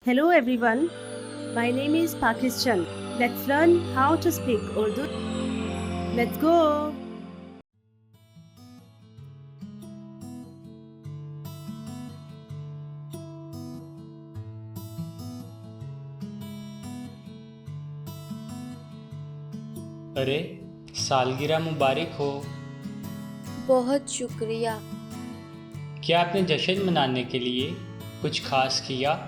Hello everyone, my name is Pakistan. Let's learn how to speak Urdu. Let's go! अरे सालगिरह मुबारक हो। बहुत शुक्रिया। क्या आपने जश्न मनाने के लिए कुछ खास किया?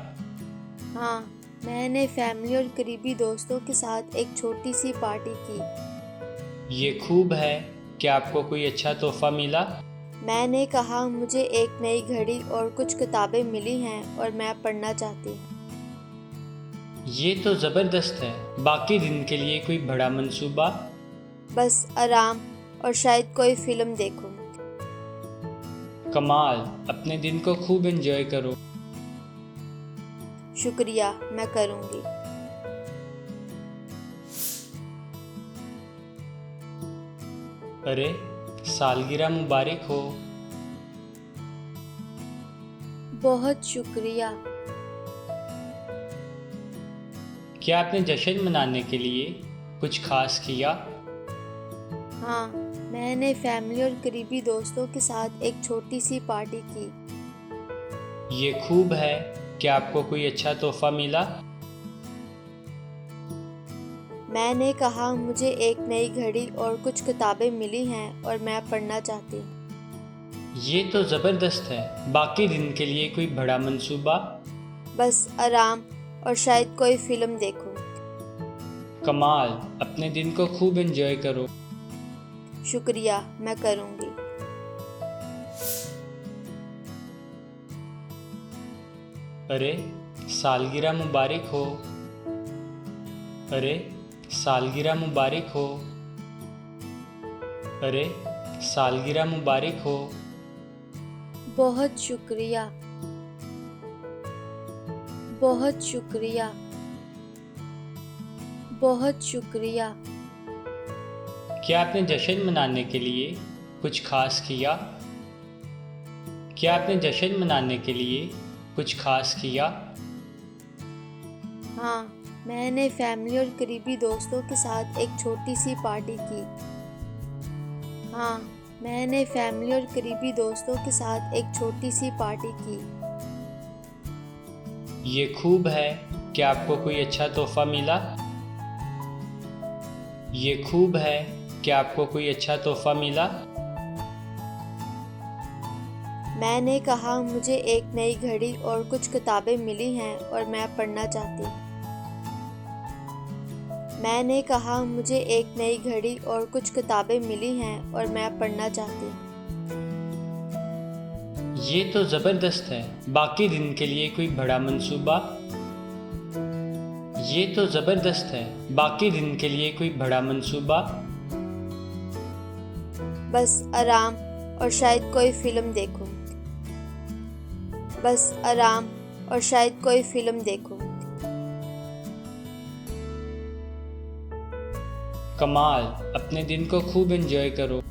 हाँ, मैंने फैमिली और करीबी दोस्तों के साथ एक छोटी सी पार्टी की। ये खूब है। क्या आपको कोई अच्छा तोहफा मिला? मैंने कहा मुझे एक नई घड़ी और कुछ किताबें मिली हैं और मैं पढ़ना चाहती हूँ। ये तो ज़बरदस्त है। बाकी दिन के लिए कोई बड़ा मंसूबा? बस आराम और शायद कोई फिल्म देखूँ। कमाल, अपने दिन को खूब एंजॉय करो। शुक्रिया, मैं करूँगी। अरे सालगिरह मुबारक हो। बहुत शुक्रिया। क्या आपने जश्न मनाने के लिए कुछ खास किया? हाँ, मैंने फैमिली और करीबी दोस्तों के साथ एक छोटी सी पार्टी की। ये खूब है। क्या आपको कोई अच्छा तोहफा मिला? मैंने कहा मुझे एक नई घड़ी और कुछ किताबें मिली हैं और मैं पढ़ना चाहती हूँ। ये तो ज़बरदस्त है। बाकी दिन के लिए कोई बड़ा मंसूबा? बस आराम और शायद कोई फिल्म देखूं। कमाल, अपने दिन को खूब एंजॉय करो। शुक्रिया, मैं करूँगी। अरे सालगिरह मुबारक हो। अरे सालगिरह मुबारक हो। अरे सालगिरह मुबारक हो। बहुत शुक्रिया। बहुत शुक्रिया। बहुत शुक्रिया। क्या आपने जश्न मनाने के लिए कुछ खास किया? क्या आपने जश्न मनाने के लिए कुछ खास किया? हाँ, मैंने फैमिली और करीबी दोस्तों के साथ एक छोटी सी पार्टी की। हाँ, मैंने फैमिली और करीबी दोस्तों के साथ एक छोटी सी पार्टी की। ये खूब है। क्या आपको कोई अच्छा तोहफा मिला? ये खूब है। क्या आपको कोई अच्छा तोहफा मिला? मैंने कहा मुझे एक नई घड़ी और कुछ किताबें मिली हैं और मैं पढ़ना चाहती हूँ। मैंने कहा मुझे एक नई घड़ी और कुछ किताबें मिली हैं और मैं पढ़ना चाहती हूँ। ये तो ज़बरदस्त है। बाकी दिन के लिए कोई बड़ा मंसूबा? ये तो ज़बरदस्त है। बाकी दिन के लिए कोई बड़ा मंसूबा? बस आराम और शायद कोई फिल्म देखूं। बस आराम और शायद कोई फिल्म देखूं। कमाल, अपने दिन को खूब एंजॉय करो।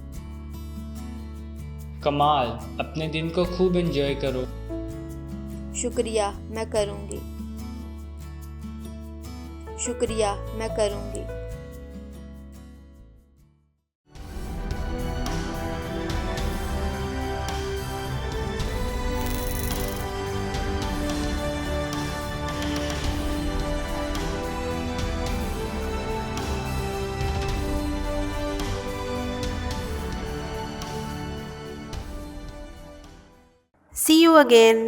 कमाल, अपने दिन को खूब एंजॉय करो। शुक्रिया, मैं करूँगी। शुक्रिया, मैं करूँगी। See you again.